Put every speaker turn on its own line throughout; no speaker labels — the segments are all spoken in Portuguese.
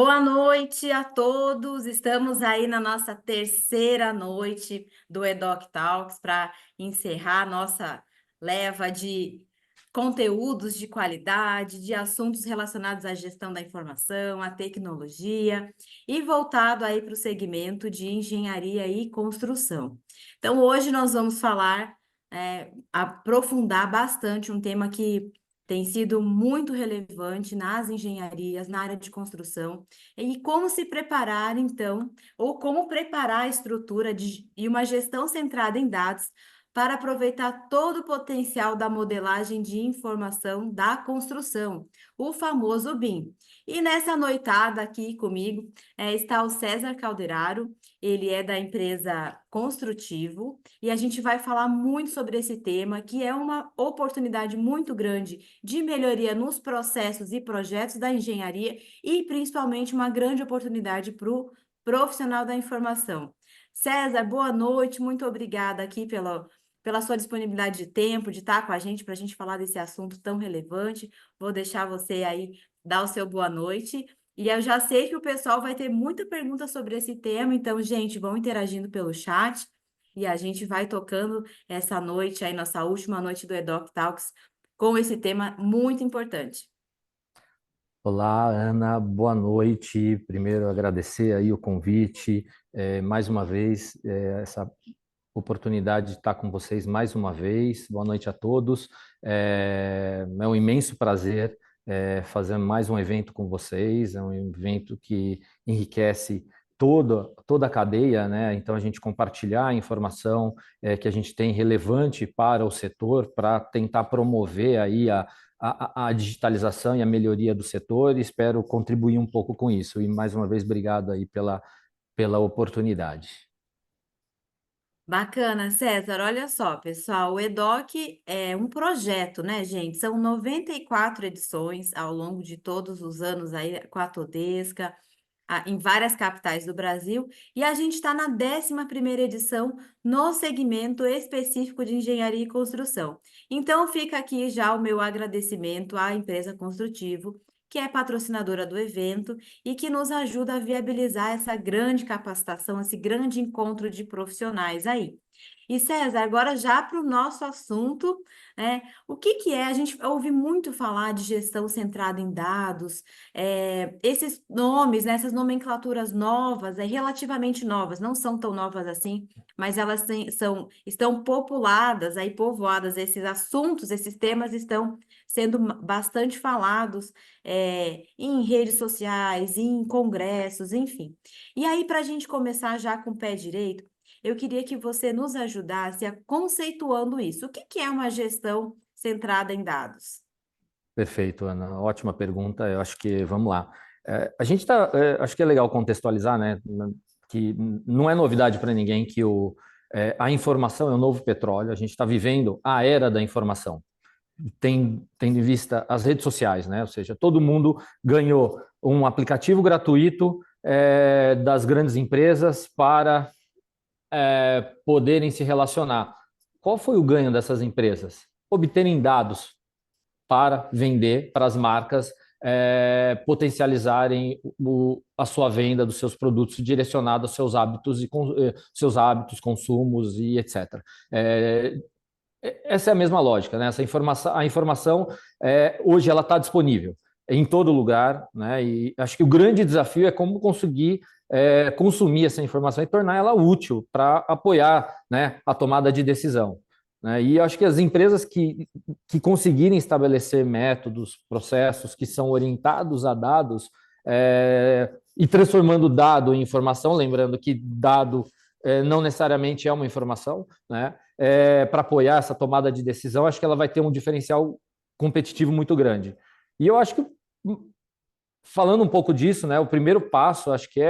Boa noite a todos. Estamos aí na nossa terceira noite do EDOC Talks para encerrar a nossa leva de conteúdos de qualidade, de assuntos relacionados à gestão da informação, à tecnologia e voltado aí para o segmento de engenharia e construção. Então, hoje nós vamos falar, aprofundar bastante um tema que tem sido muito relevante nas engenharias, na área de construção, e como se preparar, então, ou como preparar a estrutura e uma gestão centrada em dados para aproveitar todo o potencial da modelagem de informação da construção, o famoso BIM. E nessa noitada aqui comigo está o César Calderaro, ele é da empresa Construtivo, e a gente vai falar muito sobre esse tema, que é uma oportunidade muito grande de melhoria nos processos e projetos da engenharia e principalmente uma grande oportunidade para o profissional da informação. César, boa noite, muito obrigada aqui pela sua disponibilidade de tempo, de estar com a gente para a gente falar desse assunto tão relevante. Vou deixar você aí dar o seu boa noite. E eu já sei que o pessoal vai ter muita pergunta sobre esse tema, então, gente, vão interagindo pelo chat e a gente vai tocando essa noite aí, nossa última noite do EDOC Talks, com esse tema muito importante.
Olá, Ana, boa noite. Primeiro, agradecer aí o convite, mais uma vez, essa oportunidade de estar com vocês mais uma vez. Boa noite a todos. É um imenso prazer fazer mais um evento com vocês. É um evento que enriquece toda a cadeia, né? Então, a gente compartilhar a informação que a gente tem relevante para o setor, para tentar promover aí a digitalização e a melhoria do setor, e espero contribuir um pouco com isso. E, mais uma vez, obrigado aí pela oportunidade.
Bacana, César. Olha só, pessoal, o EDOC é um projeto, né, gente? São 94 edições ao longo de todos os anos aí com a Todesca, em várias capitais do Brasil, e a gente está na 11ª edição no segmento específico de engenharia e construção. Então, fica aqui já o meu agradecimento à empresa Construtivo, que é patrocinadora do evento e que nos ajuda a viabilizar essa grande capacitação, esse grande encontro de profissionais aí. E César, agora já para o nosso assunto, né? O que que é? A gente ouve muito falar de gestão centrada em dados, esses nomes, né, essas nomenclaturas novas, relativamente novas, não são tão novas assim, mas elas estão populadas, aí povoadas, esses assuntos, esses temas estão sendo bastante falados em redes sociais, em congressos, enfim. E aí, para a gente começar já com o pé direito, eu queria que você nos ajudasse a conceituando isso. O que que é uma gestão centrada em dados?
Perfeito, Ana. Ótima pergunta. Eu acho que, vamos lá. A gente acho que é legal contextualizar, né, que não é novidade para ninguém que a informação é o novo petróleo. A gente está vivendo a era da informação. Tendo em vista as redes sociais, né? Ou seja, todo mundo ganhou um aplicativo gratuito das grandes empresas para poderem se relacionar. Qual foi o ganho dessas empresas? Obterem dados para vender para as marcas potencializarem a sua venda dos seus produtos direcionados aos seus hábitos, consumos e etc. Essa é a mesma lógica, né? A informação hoje ela está disponível em todo lugar, né? E acho que o grande desafio é como conseguir consumir essa informação e tornar ela útil para apoiar, né, a tomada de decisão, né? E acho que as empresas que conseguirem estabelecer métodos, processos que são orientados a dados e transformando dado em informação, lembrando que dado não necessariamente é uma informação, né? Para apoiar essa tomada de decisão, acho que ela vai ter um diferencial competitivo muito grande. E eu acho que, falando um pouco disso, né, o primeiro passo, acho que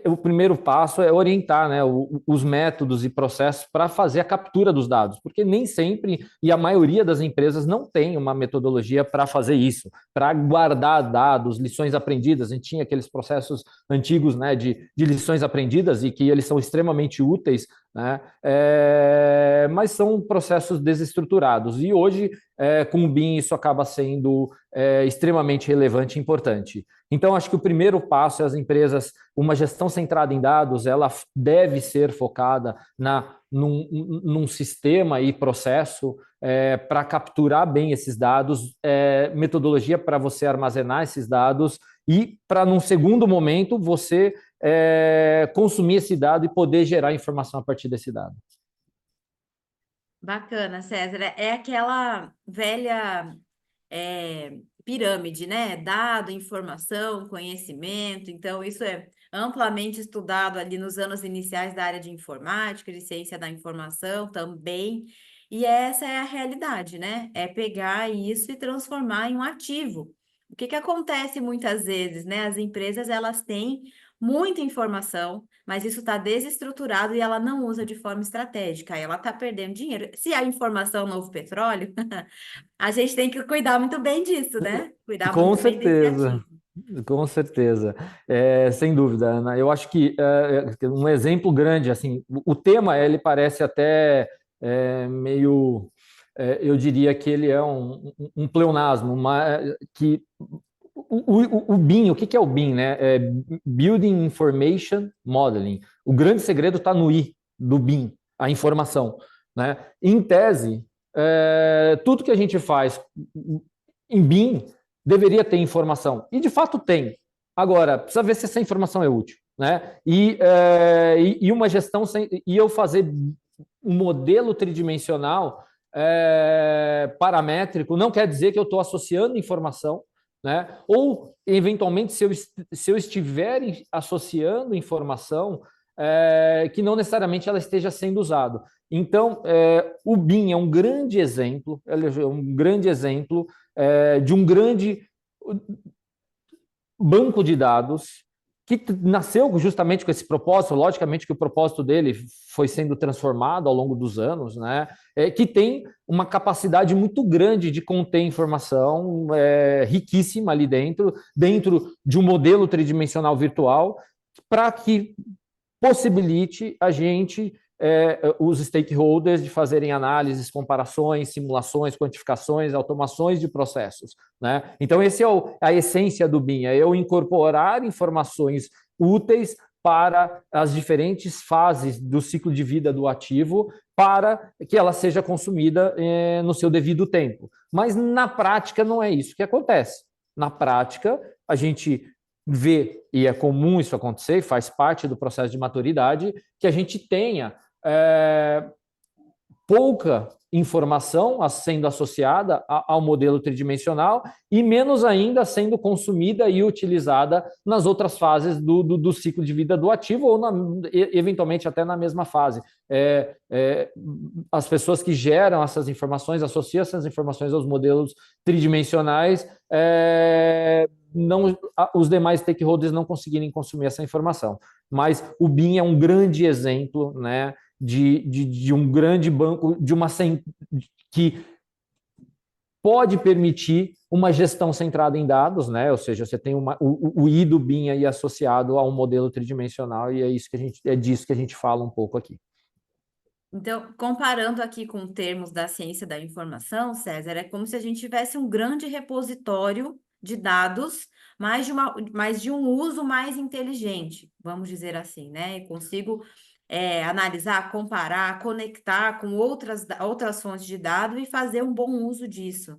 o primeiro passo é orientar, né, os métodos e processos para fazer a captura dos dados, porque nem sempre e a maioria das empresas não tem uma metodologia para fazer isso, para guardar dados, lições aprendidas. A gente tinha aqueles processos antigos, né, de lições aprendidas e que eles são extremamente úteis, né, mas são processos desestruturados. E hoje, com o BIM, isso acaba sendo extremamente relevante e importante. Então, acho que o primeiro passo é as empresas, uma gestão centrada em dados, ela deve ser focada num sistema e processo para capturar bem esses dados, metodologia para você armazenar esses dados e para, num segundo momento, você consumir esse dado e poder gerar informação a partir desse dado.
Bacana, César. É aquela velha pirâmide, né? Dado, informação, conhecimento. Então, isso é amplamente estudado ali nos anos iniciais da área de informática, de ciência da informação também. E essa é a realidade, né? É pegar isso e transformar em um ativo. O que que acontece muitas vezes, né? As empresas, elas têm muita informação, mas isso está desestruturado e ela não usa de forma estratégica. Aí ela está perdendo dinheiro. Se a informação é o novo petróleo, a gente tem que cuidar muito bem disso, né? Cuidar
Com
muito bem desse
certeza,
ativo.
com certeza. Sem dúvida, Ana. Eu acho que um exemplo grande, assim, o tema, ele parece até meio, eu diria que ele é um pleonasmo, que o BIM, o que é o BIM, né? É Building Information Modeling. O grande segredo está no I do BIM, a informação, né? Em tese, tudo que a gente faz em BIM deveria ter informação. E, de fato, tem. Agora, precisa ver se essa informação é útil, né? E uma gestão e eu fazer um modelo tridimensional paramétrico não quer dizer que eu estou associando informação, né? Ou, eventualmente, se eu estiver associando informação, que não necessariamente ela esteja sendo usada. Então, o BIM é um grande exemplo, de um grande banco de dados que nasceu justamente com esse propósito. Logicamente que o propósito dele foi sendo transformado ao longo dos anos, né? Que tem uma capacidade muito grande de conter informação riquíssima ali dentro de um modelo tridimensional virtual, para que possibilite a gente, os stakeholders, de fazerem análises, comparações, simulações, quantificações, automações de processos, né? Então, essa a essência do BIM, é eu incorporar informações úteis para as diferentes fases do ciclo de vida do ativo, para que ela seja consumida no seu devido tempo. Mas, na prática, não é isso que acontece. Na prática, a gente vê, e é comum isso acontecer, faz parte do processo de maturidade, que a gente tenha pouca informação sendo associada ao modelo tridimensional e menos ainda sendo consumida e utilizada nas outras fases do ciclo de vida do ativo ou, eventualmente, até na mesma fase. As pessoas que geram essas informações, associam essas informações aos modelos tridimensionais, não, os demais stakeholders não conseguirem consumir essa informação. Mas o BIM é um grande exemplo, né, de um grande banco, que pode permitir uma gestão centrada em dados, né? Ou seja, você tem o I do BIM aí associado a um modelo tridimensional, e é disso que a gente fala um pouco aqui.
Então, comparando aqui com termos da ciência da informação, César, é como se a gente tivesse um grande repositório de dados, mas de um uso mais inteligente, vamos dizer assim, né? Eu consigo analisar, comparar, conectar com outras fontes de dados e fazer um bom uso disso.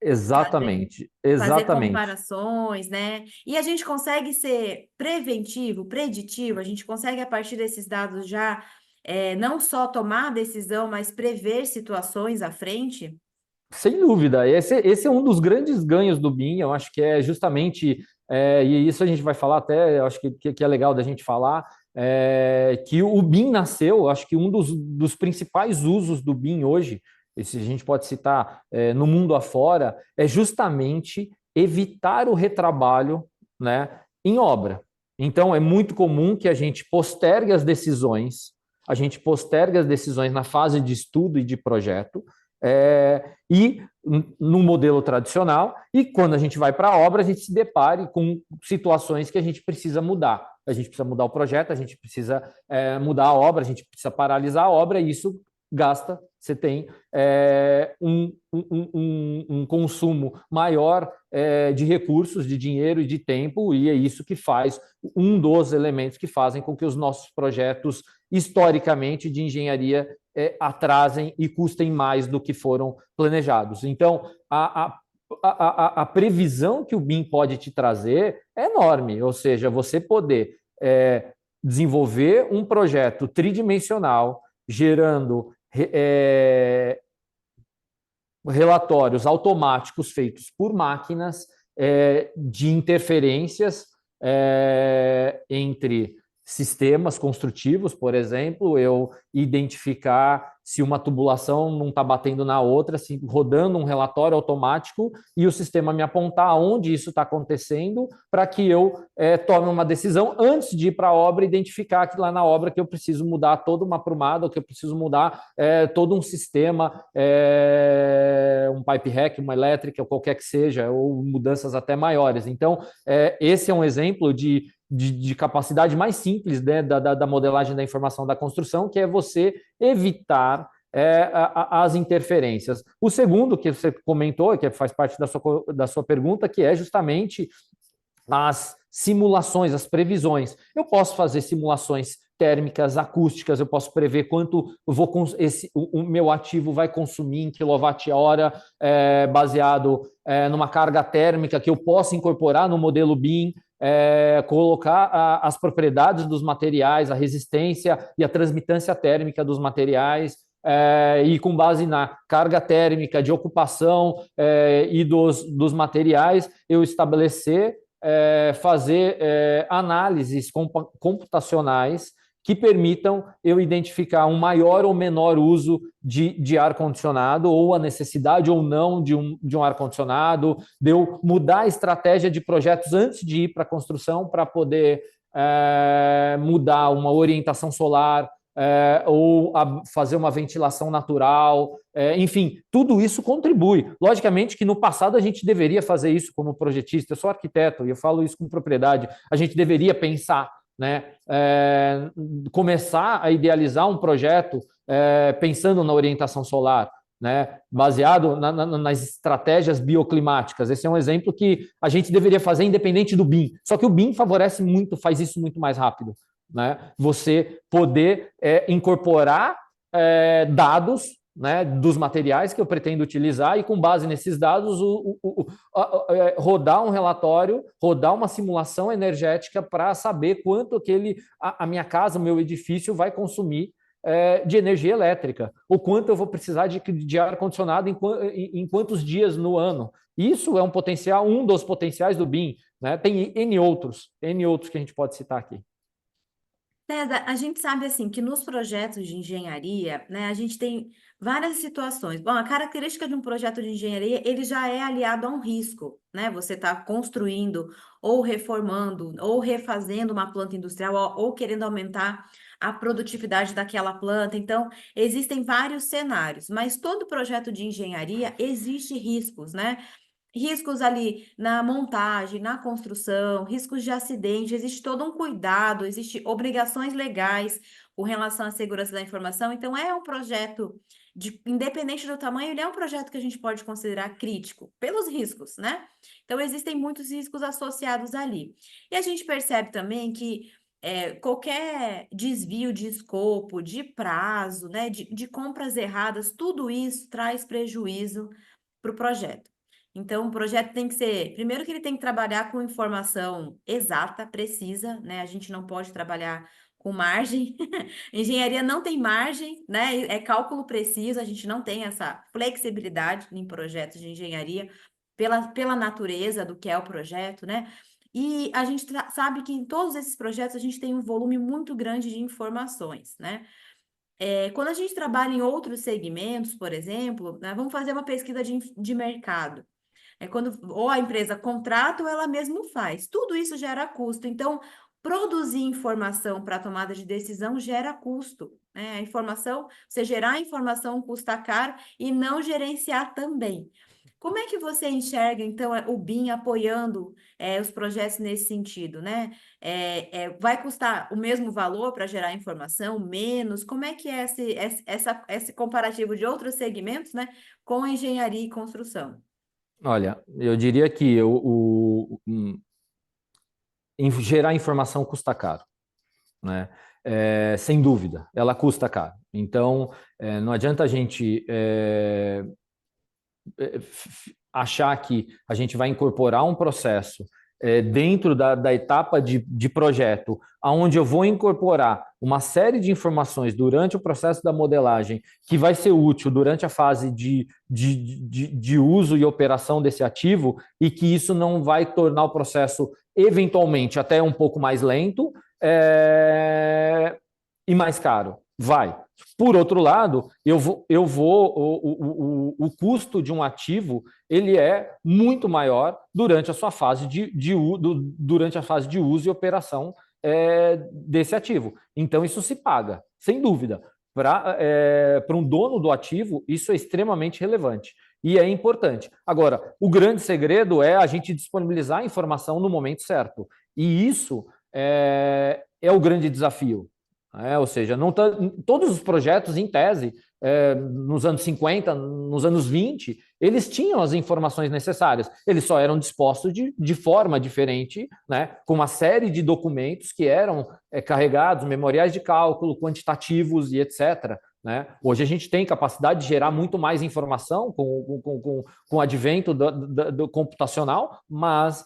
Exatamente,
Fazer
exatamente.
comparações, né? E a gente consegue ser preventivo, preditivo, a gente consegue, a partir desses dados, já não só tomar decisão, mas prever situações à frente.
Sem dúvida, esse é um dos grandes ganhos do BIM. Eu acho que é justamente, e isso a gente vai falar até, eu acho que é legal da gente falar, que o BIM nasceu, eu acho que um dos principais usos do BIM hoje, e se a gente pode citar no mundo afora, é justamente evitar o retrabalho, né, em obra. Então, é muito comum que a gente postergue as decisões na fase de estudo e de projeto, e no modelo tradicional, e quando a gente vai para a obra, a gente se depare com situações que a gente precisa mudar. A gente precisa mudar o projeto, a gente precisa mudar a obra, a gente precisa paralisar a obra, e isso gasta, você tem um consumo maior de recursos, de dinheiro e de tempo, e é isso que faz um dos elementos que fazem com que os nossos projetos, historicamente, de engenharia atrasem e custem mais do que foram planejados. Então, a previsão que o BIM pode te trazer é enorme, ou seja, você poder desenvolver um projeto tridimensional, gerando relatórios automáticos feitos por máquinas de interferências entre sistemas construtivos, por exemplo, eu identificar se uma tubulação não está batendo na outra, assim, rodando um relatório automático e o sistema me apontar onde isso está acontecendo para que eu tome uma decisão antes de ir para a obra, identificar que lá na obra que eu preciso mudar toda uma aprumada, ou que eu preciso mudar todo um sistema, um pipe rack, uma elétrica, ou qualquer que seja, ou mudanças até maiores. Então, esse é um exemplo de capacidade mais simples, né, da modelagem da informação da construção, que é você evitar as interferências. O segundo que você comentou, que faz parte da sua pergunta, que é justamente as simulações, as previsões. Eu posso fazer simulações térmicas, acústicas, eu posso prever quanto o meu ativo vai consumir em quilowatt-hora, baseado numa carga térmica que eu possa incorporar no modelo BIM, colocar as propriedades dos materiais, a resistência e a transmitância térmica dos materiais, e com base na carga térmica de ocupação e dos materiais, eu estabelecer, fazer análises computacionais que permitam eu identificar um maior ou menor uso de ar-condicionado, ou a necessidade ou não de um ar-condicionado, de eu mudar a estratégia de projetos antes de ir para a construção para poder mudar uma orientação solar, ou fazer uma ventilação natural, enfim, tudo isso contribui. Logicamente que no passado a gente deveria fazer isso como projetista, eu sou arquiteto e eu falo isso com propriedade, a gente deveria pensar, né, começar a idealizar um projeto pensando na orientação solar, né, baseado nas estratégias bioclimáticas. Esse é um exemplo que a gente deveria fazer independente do BIM, só que o BIM favorece muito, faz isso muito mais rápido, né? Você poder incorporar dados, né, dos materiais que eu pretendo utilizar e, com base nesses dados, rodar um relatório, rodar uma simulação energética para saber quanto a minha casa, o meu edifício vai consumir de energia elétrica, ou quanto eu vou precisar de ar-condicionado em quantos dias no ano. Isso é um dos potenciais do BIM, né? Tem N outros que a gente pode citar aqui.
César, a gente sabe assim que nos projetos de engenharia, né, a gente tem várias situações. Bom, a característica de um projeto de engenharia, ele já é aliado a um risco, né? Você está construindo ou reformando ou refazendo uma planta industrial ou querendo aumentar a produtividade daquela planta. Então, existem vários cenários, mas todo projeto de engenharia existe riscos, né? Riscos ali na montagem, na construção, riscos de acidente, existe todo um cuidado, existe obrigações legais com relação à segurança da informação. Então, é um projeto, independente do tamanho, ele é um projeto que a gente pode considerar crítico, pelos riscos, né? Então, existem muitos riscos associados ali. E a gente percebe também que qualquer desvio de escopo, de prazo, né, de compras erradas, tudo isso traz prejuízo para o projeto. Então, o projeto tem que ser, primeiro que ele tem que trabalhar com informação exata, precisa, né? A gente não pode trabalhar com margem. Engenharia não tem margem, né? É cálculo preciso, a gente não tem essa flexibilidade em projetos de engenharia pela natureza do que é o projeto, né? E a gente sabe que em todos esses projetos a gente tem um volume muito grande de informações, né? Quando a gente trabalha em outros segmentos, por exemplo, né, vamos fazer uma pesquisa de mercado. Quando ou a empresa contrata ou ela mesmo faz. Tudo isso gera custo. Então, produzir informação para tomada de decisão gera custo, né? A informação, você gerar informação custa caro e não gerenciar também. Como é que você enxerga, então, o BIM apoiando os projetos nesse sentido, né? Vai custar o mesmo valor para gerar informação, menos? Como é que é esse comparativo de outros segmentos, né, com a engenharia e construção?
Olha, eu diria que gerar informação custa caro, né? Sem dúvida, ela custa caro. Então, não adianta a gente achar que a gente vai incorporar um processo dentro da etapa de projeto, onde eu vou incorporar uma série de informações durante o processo da modelagem que vai ser útil durante a fase de uso e operação desse ativo e que isso não vai tornar o processo eventualmente até um pouco mais lento e mais caro. Vai. Por outro lado, o custo de um ativo ele é muito maior durante a sua fase durante a fase de uso e operação desse ativo. Então, isso se paga, sem dúvida. Para um dono do ativo, isso é extremamente relevante e é importante. Agora, o grande segredo é a gente disponibilizar a informação no momento certo. E isso é o grande desafio. Ou seja, não tá, todos os projetos, em tese, nos anos 50, nos anos 20, eles tinham as informações necessárias. Eles só eram dispostos de forma diferente, né, com uma série de documentos que eram carregados, memoriais de cálculo, quantitativos e etc. Né? Hoje a gente tem capacidade de gerar muito mais informação com o advento do computacional, mas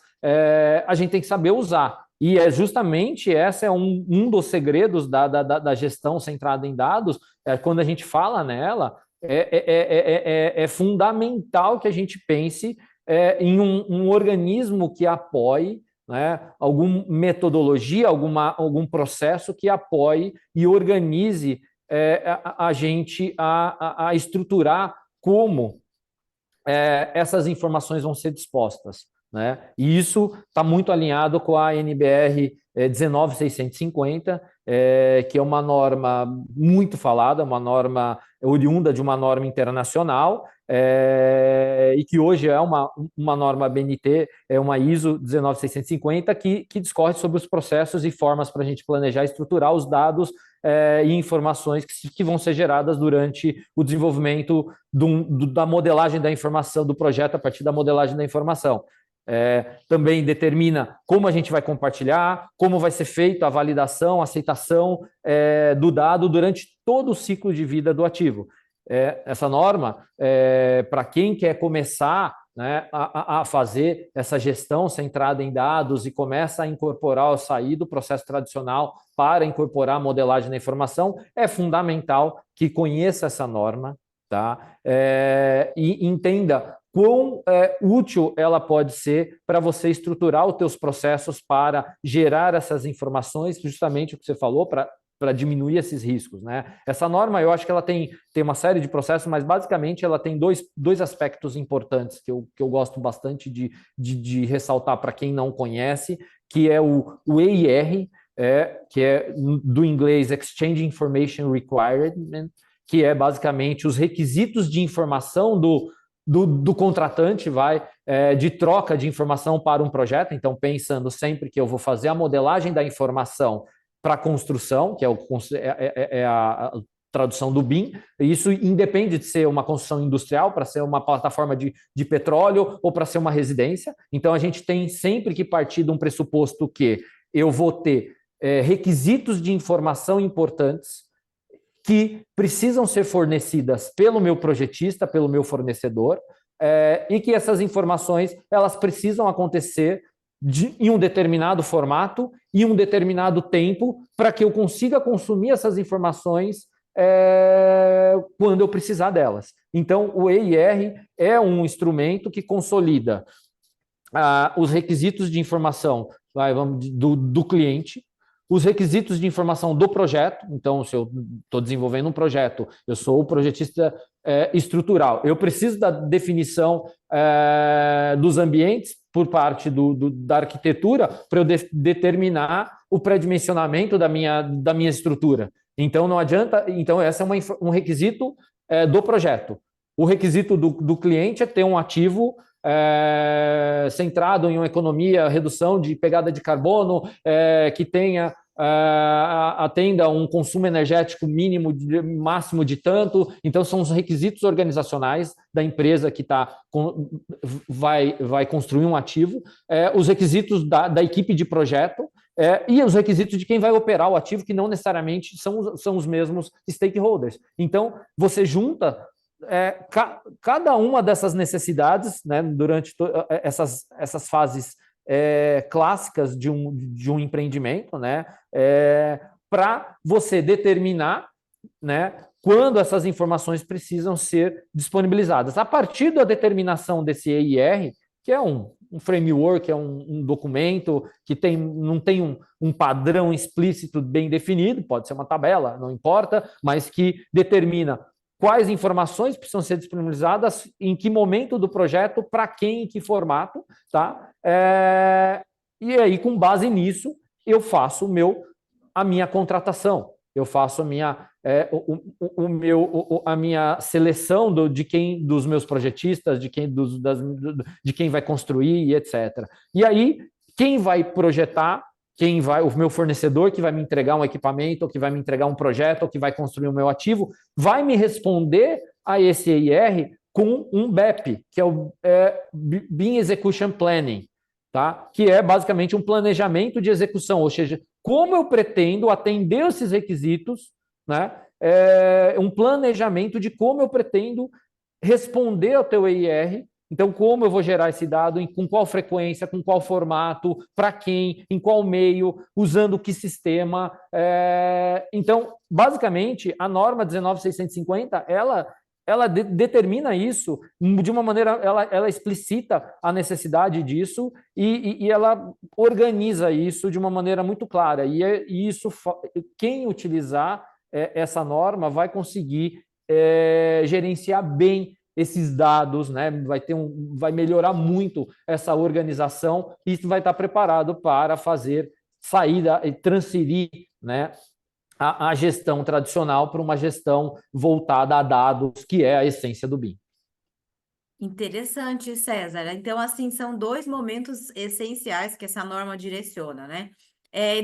a gente tem que saber usar. E justamente esse é um dos segredos da gestão centrada em dados. Quando a gente fala nela, é fundamental que a gente pense em um organismo que apoie, né, alguma metodologia, algum processo que apoie e organize a gente a estruturar como essas informações vão ser dispostas. Né? E isso está muito alinhado com a NBR 19650, que é uma norma muito falada, uma norma oriunda de uma norma internacional, e que hoje é uma norma BNT, é uma ISO 19650, que discorre sobre os processos e formas para a gente planejar e estruturar os dados e informações que vão ser geradas durante o desenvolvimento da modelagem da informação, do projeto a partir da modelagem da informação. Também determina como a gente vai compartilhar, como vai ser feita a validação, a aceitação do dado durante todo o ciclo de vida do ativo. Essa norma, para quem quer começar, né, a fazer essa gestão centrada em dados e começa a incorporar, sair do processo tradicional para incorporar a modelagem da informação, é fundamental que conheça essa norma, tá? E entenda quão útil ela pode ser para você estruturar os teus processos para gerar essas informações, justamente o que você falou, para diminuir esses riscos. Né? Essa norma, eu acho que ela tem uma série de processos, mas basicamente ela tem dois aspectos importantes que eu gosto bastante de ressaltar para quem não conhece, que é o EIR, que é do inglês Exchange Information Requirement, que é basicamente os requisitos de informação do contratante, de troca de informação para um projeto. Então, pensando sempre que eu vou fazer a modelagem da informação para a construção, que é a tradução do BIM, isso independe de ser uma construção industrial, para ser uma plataforma de petróleo ou para ser uma residência. Então, a gente tem sempre que partir de um pressuposto que eu vou ter requisitos de informação importantes que precisam ser fornecidas pelo meu projetista, pelo meu fornecedor, e que essas informações elas precisam acontecer em um determinado formato e um determinado tempo para que eu consiga consumir essas informações quando eu precisar delas. Então, o EIR é um instrumento que consolida os requisitos de informação do cliente, os requisitos de informação do projeto. Então, se eu estou desenvolvendo um projeto, eu sou o projetista estrutural, eu preciso da definição dos ambientes por parte da arquitetura para eu determinar o pré-dimensionamento da minha estrutura. Então, não adianta. Então, esse é um requisito do projeto. O requisito do cliente é ter um ativo centrado em uma economia, redução de pegada de carbono, que tenha atenda um consumo energético mínimo, máximo de tanto. Então, são os requisitos organizacionais da empresa que vai construir um ativo, os requisitos da equipe de projeto, e os requisitos de quem vai operar o ativo, que não necessariamente são os mesmos stakeholders. Então, você junta cada uma dessas necessidades, né, durante essas fases clássicas de um empreendimento, né, para você determinar, né, quando essas informações precisam ser disponibilizadas. A partir da determinação desse EIR, que é um framework, é um documento que não tem um padrão explícito bem definido, pode ser uma tabela, não importa, mas que determina quais informações precisam ser disponibilizadas, em que momento do projeto, para quem, em que formato, tá? E aí, com base nisso, eu faço a minha contratação, eu faço a minha seleção dos meus projetistas, de quem vai construir e etc. E aí, quem vai projetar, o meu fornecedor que vai me entregar um equipamento, ou que vai me entregar um projeto, ou que vai construir o meu ativo, vai me responder a esse EIR com um BEP, que é o Bean Execution Planning, tá? Que é basicamente um planejamento de execução, ou seja, como eu pretendo atender esses requisitos, né? Um planejamento de como eu pretendo responder ao teu EIR. Então, como eu vou gerar esse dado, com qual frequência, com qual formato, para quem, em qual meio, usando que sistema. Então, basicamente, a norma 19650, ela determina isso de uma maneira, ela explicita a necessidade disso e ela organiza isso de uma maneira muito clara. E isso, quem utilizar essa norma vai conseguir gerenciar bem esses dados, né? Vai melhorar muito essa organização e vai estar preparado para fazer saída e transferir, né, a gestão tradicional para uma gestão voltada a dados, que é a essência do BIM.
Interessante, César. Então, assim, são dois momentos essenciais que essa norma direciona, né?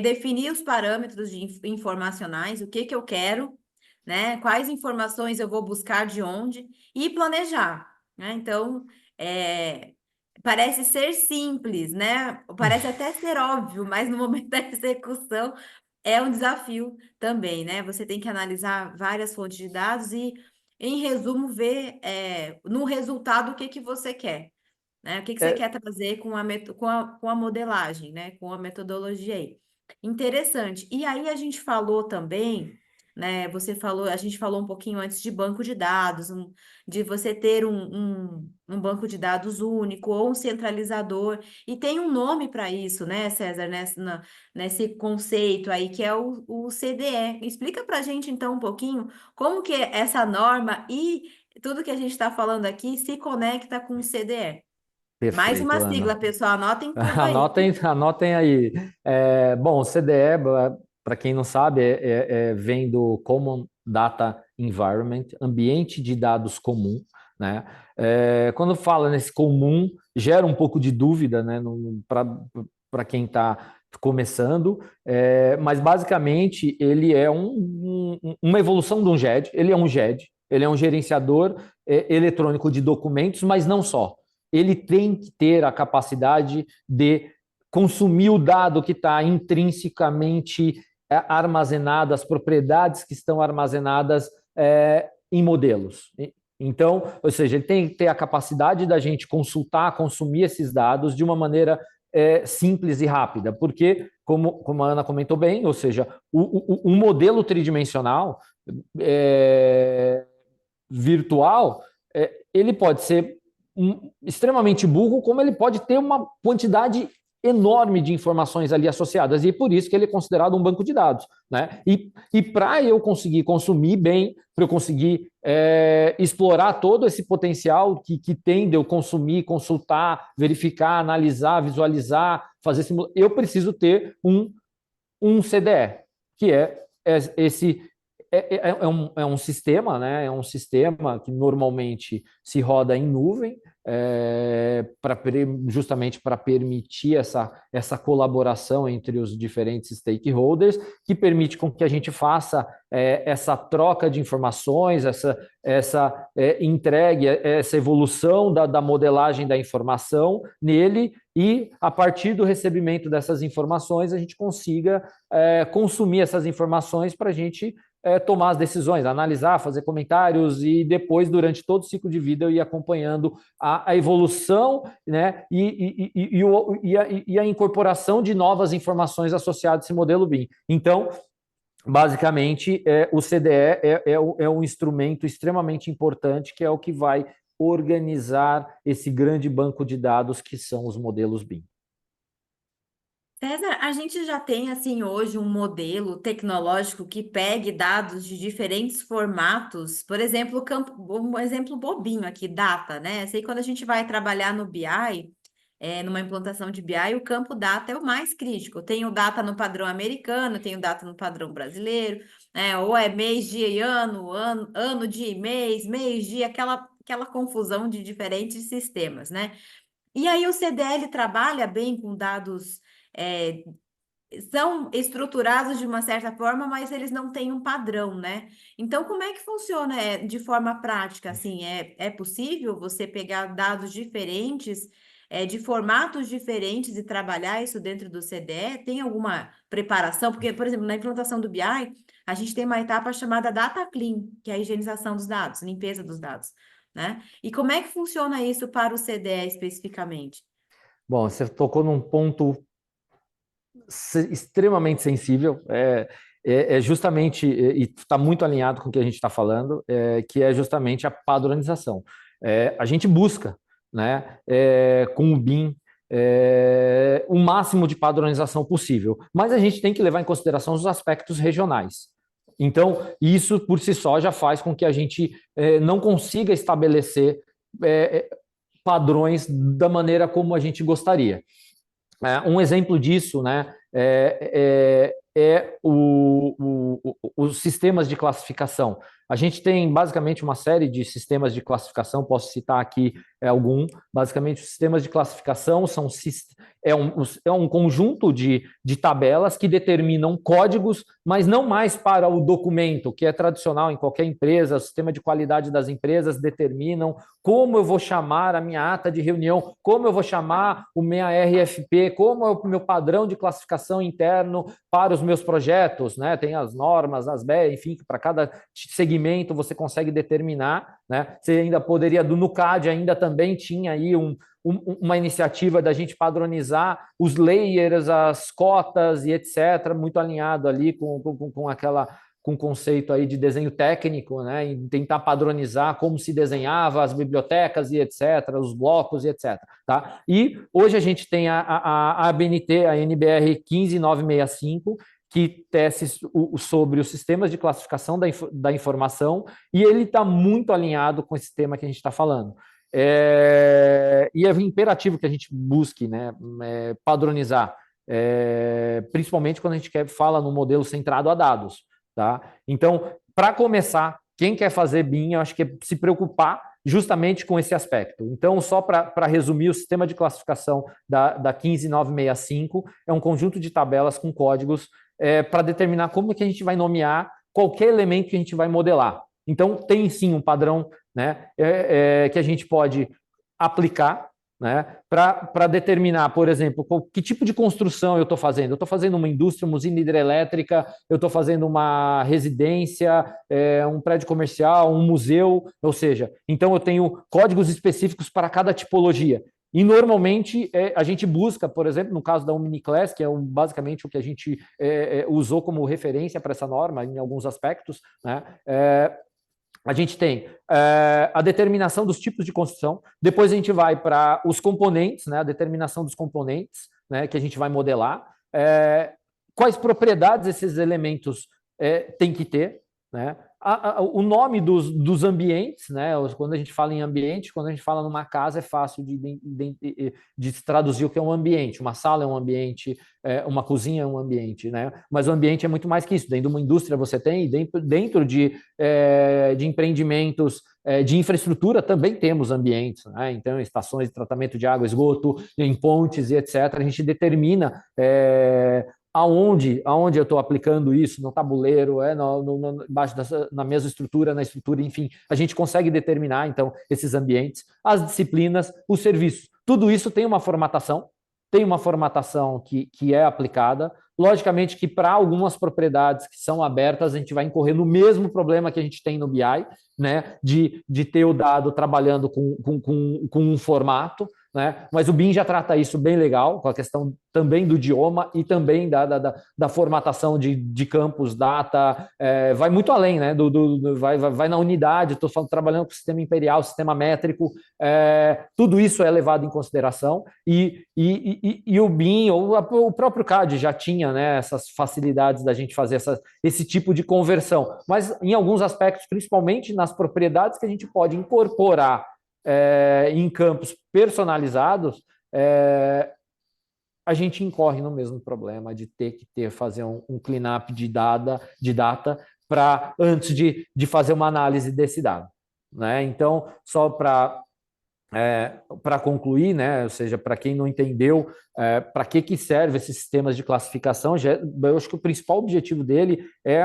Definir os parâmetros informacionais, o que eu quero, né? Quais informações eu vou buscar de onde e planejar, né? Então, parece ser simples, né? Parece até ser óbvio, mas no momento da execução é um desafio também, né? Você tem que analisar várias fontes de dados e, em resumo, ver no resultado o que você quer, né? O que você quer trazer com a modelagem, né? Com a metodologia aí. Interessante. E aí a gente falou também, né? A gente falou um pouquinho antes de banco de dados, de você ter um banco de dados único ou um centralizador. E tem um nome para isso, né, César, nesse conceito aí, que é o CDE. Explica para a gente, então, um pouquinho como que essa norma e tudo que a gente está falando aqui se conecta com o CDE. Mais
Perfeito,
uma
Ana.
sigla, pessoal, anotem tudo aí.
Anotem aí. Bom, CDE, para quem não sabe, vem do Common Data Environment, ambiente de dados comum, né? Quando fala nesse comum, gera um pouco de dúvida, né, para quem está começando, mas basicamente ele é uma evolução de um GED, ele é um GED, ele é um gerenciador eletrônico de documentos, mas não só. Ele tem que ter a capacidade de consumir o dado que está intrinsecamente armazenado, as propriedades que estão armazenadas em modelos. Então, ou seja, ele tem que ter a capacidade da gente consultar, consumir esses dados de uma maneira simples e rápida, porque, como a Ana comentou bem, ou seja, o modelo tridimensional virtual, ele pode ser extremamente burro, como ele pode ter uma quantidade enorme de informações ali associadas, e é por isso que ele é considerado um banco de dados, né? E para eu conseguir consumir bem, para eu conseguir explorar todo esse potencial que tem de eu consumir, consultar, verificar, analisar, visualizar, fazer eu preciso ter um CDE, que é é um sistema, né? É um sistema que normalmente se roda em nuvem, justamente para permitir essa colaboração entre os diferentes stakeholders, que permite com que a gente faça essa troca de informações, essa entregue, essa evolução da modelagem da informação nele, e a partir do recebimento dessas informações a gente consiga consumir essas informações para a gente tomar as decisões, analisar, fazer comentários e depois, durante todo o ciclo de vida, eu ir acompanhando a evolução, né, e a incorporação de novas informações associadas a esse modelo BIM. Então, basicamente, o CDE é um instrumento extremamente importante, que é o que vai organizar esse grande banco de dados que são os modelos BIM.
César, a gente já tem assim hoje um modelo tecnológico que pegue dados de diferentes formatos. Por exemplo, um exemplo bobinho aqui, data, né? Sei que quando a gente vai trabalhar no BI, numa implantação de BI, o campo data é o mais crítico. Eu tenho data no padrão americano, tenho data no padrão brasileiro, ou é mês, dia e ano, dia e mês, dia, aquela confusão de diferentes sistemas, né? E aí o CDL trabalha bem com dados, é, são estruturados de uma certa forma, mas eles não têm um padrão, né? Então, como é que funciona de forma prática? Assim, é possível você pegar dados diferentes, de formatos diferentes e trabalhar isso dentro do CDE? Tem alguma preparação? Porque, por exemplo, na implantação do BI, a gente tem uma etapa chamada Data Clean, que é a higienização dos dados, limpeza dos dados, né? E como é que funciona isso para o CDE especificamente?
Bom, você tocou num ponto extremamente sensível, justamente, e está muito alinhado com o que a gente está falando, que é justamente a padronização. A gente busca, né, com o BIM, o máximo de padronização possível, mas a gente tem que levar em consideração os aspectos regionais. Então, isso por si só já faz com que a gente não consiga estabelecer padrões da maneira como a gente gostaria. Um exemplo disso, né, os sistemas de classificação. A gente tem basicamente uma série de sistemas de classificação, posso citar aqui algum. Basicamente, os sistemas de classificação é um conjunto de tabelas que determinam códigos, mas não mais para o documento, que é tradicional em qualquer empresa. O sistema de qualidade das empresas determinam como eu vou chamar a minha ata de reunião, como eu vou chamar o minha RFP, como é o meu padrão de classificação interno para os meus projetos, né? Tem as normas, as BE, enfim, para cada segmento você consegue determinar, né? Você ainda poderia, no CAD ainda também tinha aí uma iniciativa da gente padronizar os layers, as cotas e etc., muito alinhado ali com o conceito aí de desenho técnico, né, e tentar padronizar como se desenhava as bibliotecas e etc., os blocos e etc. Tá? E hoje a gente tem a ABNT, a NBR 15965, que tece sobre os sistemas de classificação da informação, e ele está muito alinhado com esse tema que a gente está falando. E é imperativo que a gente busque, né, padronizar, principalmente quando a gente fala no modelo centrado a dados. Tá? Então, para começar, quem quer fazer BIM, eu acho que é se preocupar justamente com esse aspecto. Então, só para resumir, o sistema de classificação da 15965 é um conjunto de tabelas com códigos para determinar como que a gente vai nomear qualquer elemento que a gente vai modelar. Então, tem sim um padrão, né, que a gente pode aplicar, né, para determinar, por exemplo, que tipo de construção eu estou fazendo. Eu estou fazendo uma indústria, uma usina hidrelétrica, eu estou fazendo uma residência, um prédio comercial, um museu, ou seja, então eu tenho códigos específicos para cada tipologia. E normalmente a gente busca, por exemplo, no caso da Uminiclass, que é basicamente o que a gente usou como referência para essa norma em alguns aspectos, né? A gente tem a determinação dos tipos de construção, depois a gente vai para os componentes, né, a determinação dos componentes, né, que a gente vai modelar, quais propriedades esses elementos têm que ter, né? O nome dos ambientes, né? Quando a gente fala em ambiente, quando a gente fala numa casa, é fácil de se traduzir o que é um ambiente. Uma sala é um ambiente, uma cozinha é um ambiente, né? Mas o ambiente é muito mais que isso. Dentro de uma indústria você tem, dentro de empreendimentos de infraestrutura também temos ambientes, né? Então, estações de tratamento de água, esgoto, em pontes e etc. A gente determina aonde eu estou aplicando isso, no tabuleiro, embaixo na mesma estrutura, na estrutura, enfim, a gente consegue determinar, então, esses ambientes, as disciplinas, os serviços. Tudo isso tem uma formatação que é aplicada. Logicamente que para algumas propriedades que são abertas, a gente vai incorrer no mesmo problema que a gente tem no BI, né, de ter o dado trabalhando com um formato, né? Mas o BIM já trata isso bem legal, com a questão também do idioma e também da formatação de campos, data, vai muito além, né? Vai na unidade, estou trabalhando com o sistema imperial, sistema métrico, tudo isso é levado em consideração e o BIM, ou o próprio CAD já tinha, né, essas facilidades da gente fazer esse tipo de conversão, mas em alguns aspectos, principalmente nas propriedades que a gente pode incorporar em campos personalizados, a gente incorre no mesmo problema de ter que fazer um cleanup de data para antes de fazer uma análise desse dado, né? Então, só para concluir, né? Ou seja, para quem não entendeu para que serve esses sistemas de classificação, eu acho que o principal objetivo dele é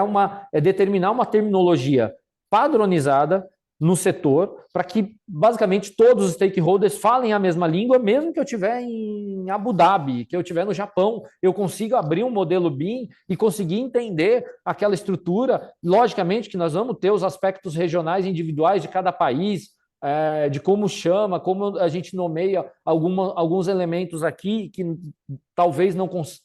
determinar uma terminologia padronizada no setor, para que basicamente todos os stakeholders falem a mesma língua, mesmo que eu estiver em Abu Dhabi, que eu estiver no Japão, eu consigo abrir um modelo BIM e conseguir entender aquela estrutura. Logicamente que nós vamos ter os aspectos regionais individuais de cada país, de como chama, como a gente nomeia alguns elementos aqui que talvez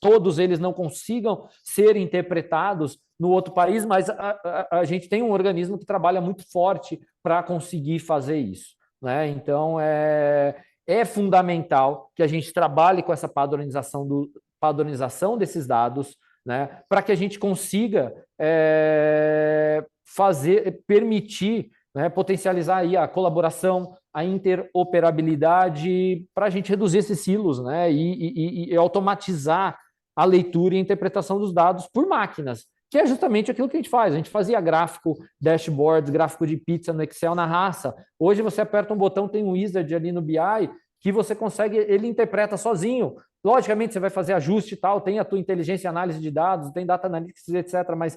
todos eles não consigam ser interpretados no outro país, mas a gente tem um organismo que trabalha muito forte para conseguir fazer isso, né? Então, é fundamental que a gente trabalhe com essa padronização desses dados, né, para que a gente consiga permitir, né, potencializar aí a colaboração, a interoperabilidade, para a gente reduzir esses silos, né, e automatizar a leitura e a interpretação dos dados por máquinas, que é justamente aquilo que a gente faz. A gente fazia gráfico, dashboards, gráfico de pizza no Excel na raça. Hoje você aperta um botão, tem um wizard ali no BI que você consegue, ele interpreta sozinho. Logicamente você vai fazer ajuste e tal, tem a tua inteligência e análise de dados, tem data analytics, etc., mas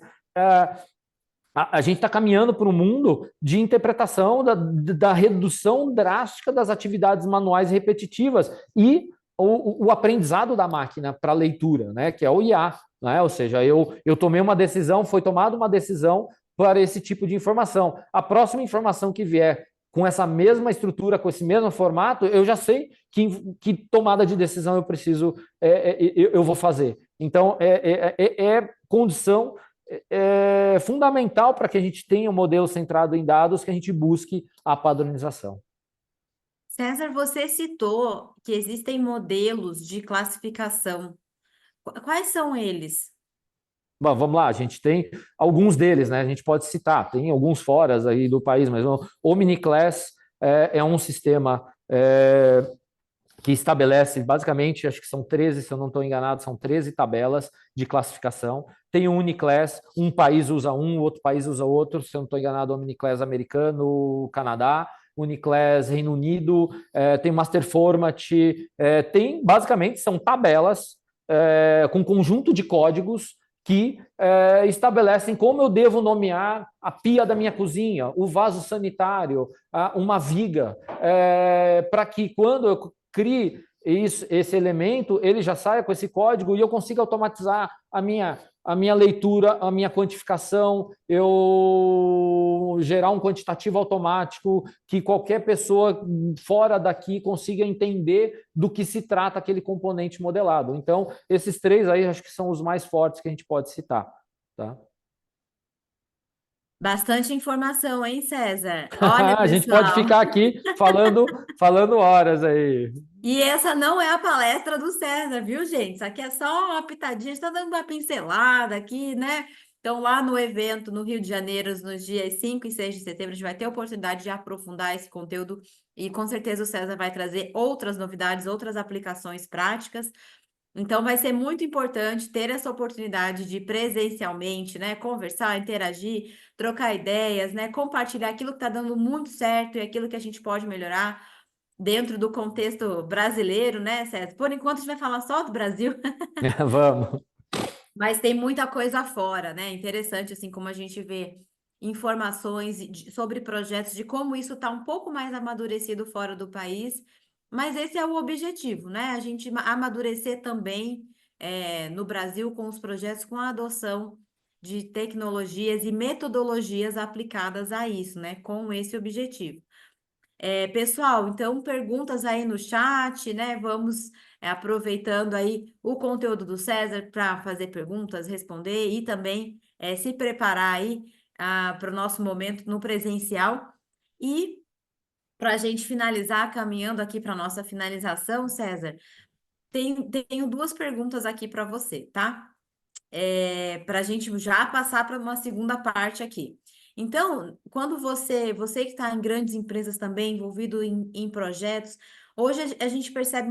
a gente está caminhando para um mundo de interpretação da redução drástica das atividades manuais repetitivas e o aprendizado da máquina para leitura, né, que é o IA, né? Ou seja, eu tomei uma decisão, foi tomada uma decisão para esse tipo de informação. A próxima informação que vier com essa mesma estrutura, com esse mesmo formato, eu já sei que tomada de decisão eu preciso, eu vou fazer. Então, condição fundamental para que a gente tenha um modelo centrado em dados, que a gente busque a padronização.
César, você citou que existem modelos de classificação. Quais são eles?
Bom, vamos lá, a gente tem alguns deles, né? A gente pode citar, tem alguns fora aí do país, mas o Miniclass é um sistema que estabelece, basicamente, acho que são 13, se eu não estou enganado, são 13 tabelas de classificação. Tem o Uniclass, um país usa um, outro país usa outro, se eu não estou enganado, é o Uniclass americano, Canadá, Uniclass Reino Unido, tem Master Format, basicamente, são tabelas com conjunto de códigos que estabelecem como eu devo nomear a pia da minha cozinha, o vaso sanitário, uma viga, para que quando eu crie esse elemento, ele já saia com esse código e eu consiga automatizar a minha leitura, a minha quantificação, eu gerar um quantitativo automático que qualquer pessoa fora daqui consiga entender do que se trata aquele componente modelado. Então, esses três aí acho que são os mais fortes que a gente pode citar, tá?
Bastante informação, hein, César? Olha,
A gente pode
pessoal.
ficar aqui falando horas aí.
E essa não é a palestra do César, viu, gente? Isso aqui é só uma pitadinha, está dando uma pincelada aqui, né? Então, lá no evento, no Rio de Janeiro, nos dias 5 e 6 de setembro, a gente vai ter a oportunidade de aprofundar esse conteúdo e com certeza o César vai trazer outras novidades, outras aplicações práticas. Então, vai ser muito importante ter essa oportunidade de presencialmente, né, conversar, interagir, trocar ideias, né, compartilhar aquilo que está dando muito certo e aquilo que a gente pode melhorar dentro do contexto brasileiro, né, César? Por enquanto, a gente vai falar só do Brasil.
Vamos.
Mas tem muita coisa fora, né? Interessante, assim, como a gente vê informações sobre projetos, de como isso está um pouco mais amadurecido fora do país. Mas esse é o objetivo, né? A gente amadurecer também no Brasil com os projetos, com a adoção de tecnologias e metodologias aplicadas a isso, né? Com esse objetivo. Pessoal, então perguntas aí no chat, né? Vamos aproveitando aí o conteúdo do César para fazer perguntas, responder e também se preparar aí para o nosso momento no presencial. E para a gente finalizar, caminhando aqui para a nossa finalização, César, tenho duas perguntas aqui para você, tá? Para a gente já passar para uma segunda parte aqui. Então, quando você que está em grandes empresas também, envolvido em projetos, hoje a gente percebe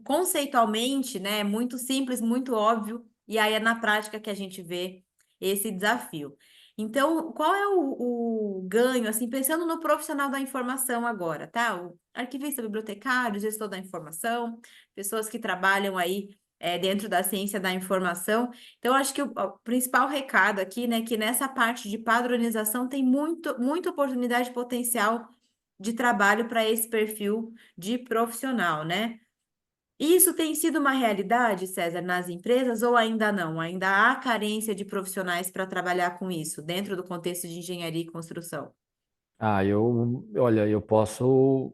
conceitualmente, né, muito simples, muito óbvio, e aí é na prática que a gente vê esse desafio. Então, qual é o ganho, assim, pensando no profissional da informação agora, tá? O arquivista, bibliotecário, gestor da informação, pessoas que trabalham aí dentro da ciência da informação. Então, acho que o principal recado aqui, né, que nessa parte de padronização tem muita oportunidade potencial de trabalho para esse perfil de profissional, né? Isso tem sido uma realidade, César, nas empresas ou ainda não? Ainda há carência de profissionais para trabalhar com isso, dentro do contexto de engenharia e construção?
Olha, eu posso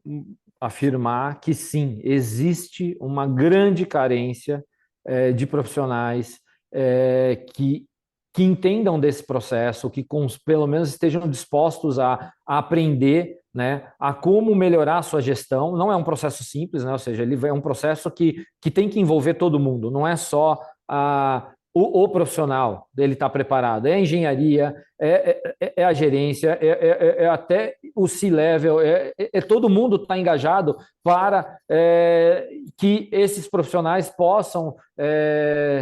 afirmar que sim, existe uma grande carência de profissionais que entendam desse processo, que pelo menos estejam dispostos a aprender, né, a como melhorar a sua gestão. Não é um processo simples, né? Ou seja, ele é um processo que tem que envolver todo mundo, não é só o profissional dele estar preparado, é a engenharia, é a gerência, é até o C-level, todo mundo está engajado para que esses profissionais possam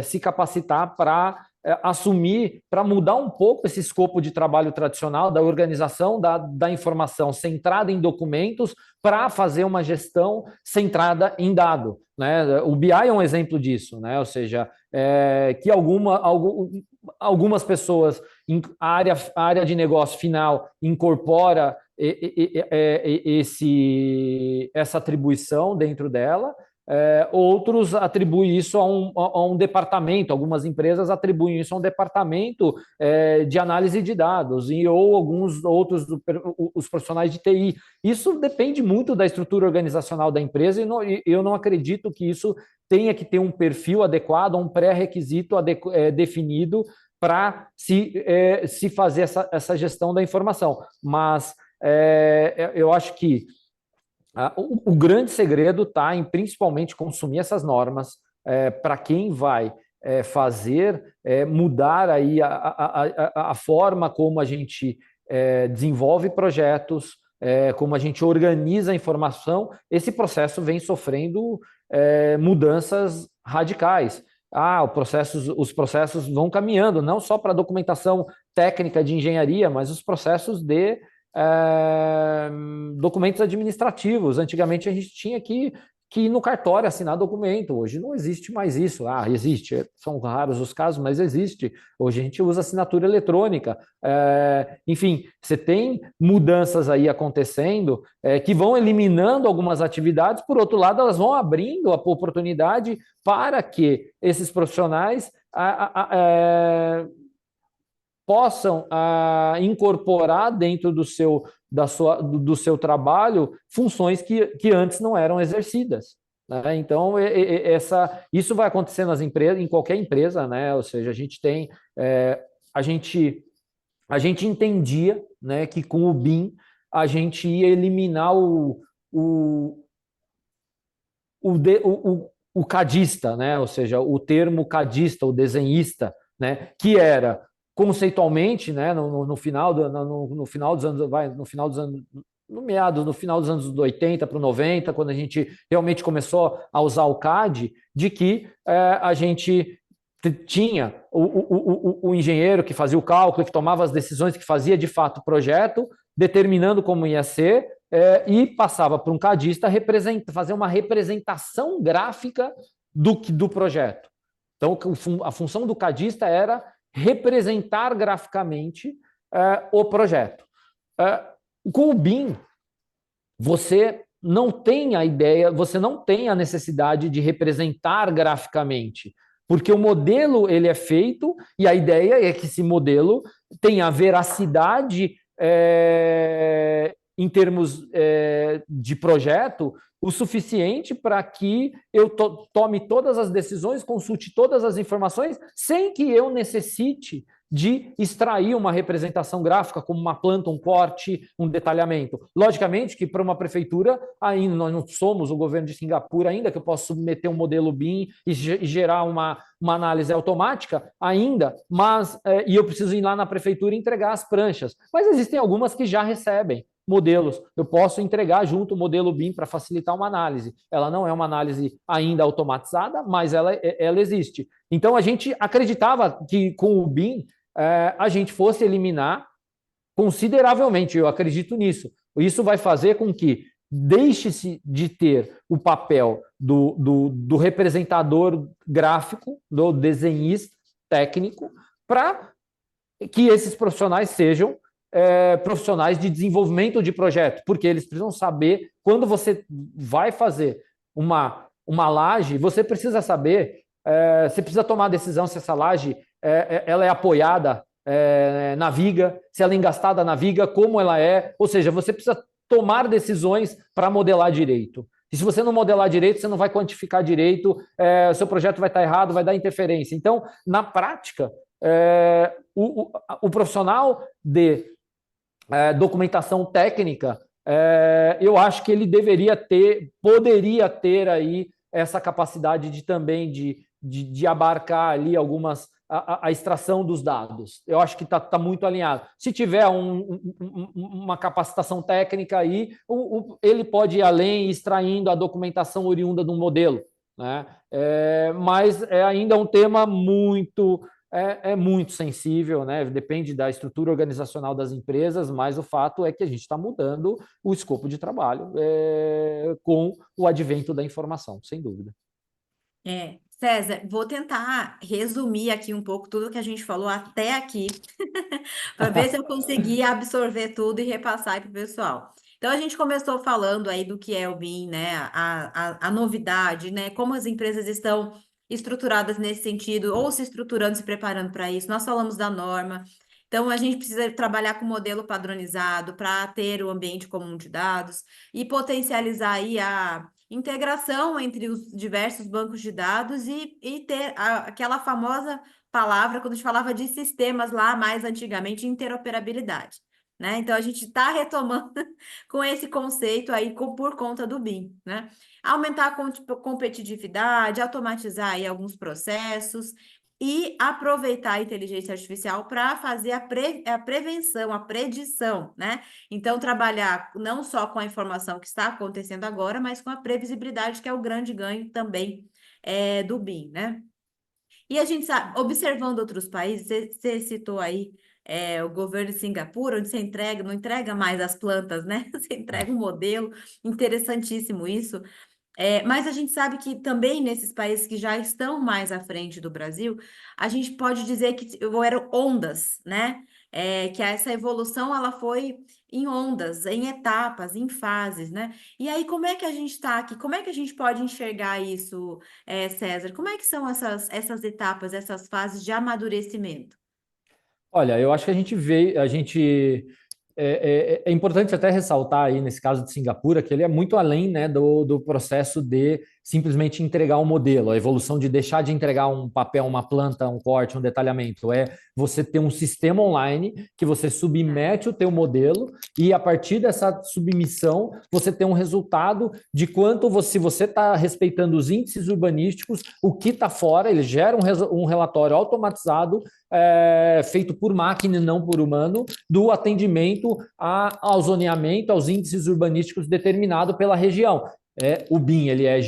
se capacitar para assumir, para mudar um pouco esse escopo de trabalho tradicional da organização da informação centrada em documentos para fazer uma gestão centrada em dado, né? O BI é um exemplo disso, né? Ou seja, que algumas pessoas, a área de negócio final incorpora essa atribuição dentro dela, outros atribuem isso a um departamento, algumas empresas atribuem isso a um departamento de análise de dados, ou alguns outros, os profissionais de TI. Isso depende muito da estrutura organizacional da empresa e eu não acredito que isso tenha que ter um perfil adequado, um pré-requisito definido para se fazer essa gestão da informação. Mas eu acho que o grande segredo está em principalmente consumir essas normas para quem vai fazer mudar aí a forma como a gente desenvolve projetos, como a gente organiza a informação. Esse processo vem sofrendo mudanças radicais. Os processos vão caminhando, não só para a documentação técnica de engenharia, mas os processos de documentos administrativos. Antigamente a gente tinha que ir no cartório assinar documento. Hoje não existe mais isso. Existe, são raros os casos, mas existe. Hoje a gente usa assinatura eletrônica. Enfim, você tem mudanças aí acontecendo que vão eliminando algumas atividades, por outro lado, elas vão abrindo a oportunidade para que esses profissionais possam incorporar dentro do seu trabalho funções que antes não eram exercidas, né? Então, isso vai acontecer nas empresas, em qualquer empresa, né? Ou seja, a gente tem, a gente entendia, né, que com o BIM a gente ia eliminar o cadista, né? Ou seja, o termo cadista, o desenhista, né? Que era conceitualmente, né, no final no final dos anos, no final dos anos, no final dos anos 80 para o 90, quando a gente realmente começou a usar o CAD, de que a gente tinha o engenheiro que fazia o cálculo, que tomava as decisões, que fazia de fato o projeto, determinando como ia ser, e passava para um cadista fazer uma representação gráfica do projeto. Então, a função do cadista era representar graficamente o projeto. Com o BIM, você não tem a ideia, você não tem a necessidade de representar graficamente, porque o modelo ele é feito e a ideia é que esse modelo tenha veracidade em termos de projeto o suficiente para que eu tome todas as decisões, consulte todas as informações, sem que eu necessite de extrair uma representação gráfica, como uma planta, um corte, um detalhamento. Logicamente que para uma prefeitura, ainda nós não somos o governo de Singapura ainda, que eu posso submeter um modelo BIM e gerar uma análise automática ainda, mas e eu preciso ir lá na prefeitura e entregar as pranchas. Mas existem algumas que já recebem modelos. Eu posso entregar junto o modelo BIM para facilitar uma análise. Ela não é uma análise ainda automatizada, mas ela existe. Então, a gente acreditava que com o BIM a gente fosse eliminar consideravelmente, eu acredito nisso. Isso vai fazer com que deixe-se de ter o papel do representador gráfico, do desenhista técnico, para que esses profissionais sejam profissionais de desenvolvimento de projeto, porque eles precisam saber, quando você vai fazer uma laje, você precisa saber, você precisa tomar a decisão se essa laje ela é apoiada na viga, se ela é engastada na viga, como ela é, ou seja, você precisa tomar decisões para modelar direito. E se você não modelar direito, você não vai quantificar direito, o seu projeto vai estar errado, vai dar interferência. Então, na prática, o profissional de documentação técnica, eu acho que ele poderia ter aí essa capacidade de também de abarcar ali a extração dos dados. Eu acho que está muito alinhado. Se tiver uma capacitação técnica aí, ele pode ir além, extraindo a documentação oriunda do modelo, né? Mas é ainda um tema muito sensível, né? Depende da estrutura organizacional das empresas, mas o fato é que a gente está mudando o escopo de trabalho com o advento da informação, sem dúvida.
César, vou tentar resumir aqui um pouco tudo que a gente falou até aqui, para ver se eu consegui absorver tudo e repassar para o pessoal. Então, a gente começou falando aí do que é o BIM, né? A novidade, né? Como as empresas estão estruturadas nesse sentido, ou se estruturando, se preparando para isso. Nós falamos da norma. Então, a gente precisa trabalhar com modelo padronizado para ter o ambiente comum de dados e potencializar aí a integração entre os diversos bancos de dados e ter aquela famosa palavra, quando a gente falava de sistemas lá mais antigamente, interoperabilidade, né? Então, a gente está retomando com esse conceito aí por conta do BIM, né? Aumentar a competitividade, automatizar aí alguns processos e aproveitar a inteligência artificial para fazer a prevenção, a predição, né? Então, trabalhar não só com a informação que está acontecendo agora, mas com a previsibilidade, que é o grande ganho também do BIM, né? E a gente sabe, observando outros países, você citou aí o governo de Singapura, onde você não entrega mais as plantas, né? Você entrega um modelo, interessantíssimo isso. Mas a gente sabe que também nesses países que já estão mais à frente do Brasil, a gente pode dizer que eram ondas, né? Que essa evolução ela foi em ondas, em etapas, em fases, né? E aí, como é que a gente está aqui? Como é que a gente pode enxergar isso, César? Como é que são essas etapas, essas fases de amadurecimento?
Olha, eu acho que a gente é importante até ressaltar aí, nesse caso de Singapura, que ele é muito além, né, do processo de simplesmente entregar um modelo, a evolução de deixar de entregar um papel, uma planta, um corte, um detalhamento, é você ter um sistema online que você submete o teu modelo e a partir dessa submissão você tem um resultado de quanto você, se você está respeitando os índices urbanísticos, o que está fora, ele gera um relatório automatizado feito por máquina e não por humano, do atendimento ao zoneamento, aos índices urbanísticos determinado pela região. O BIM ele é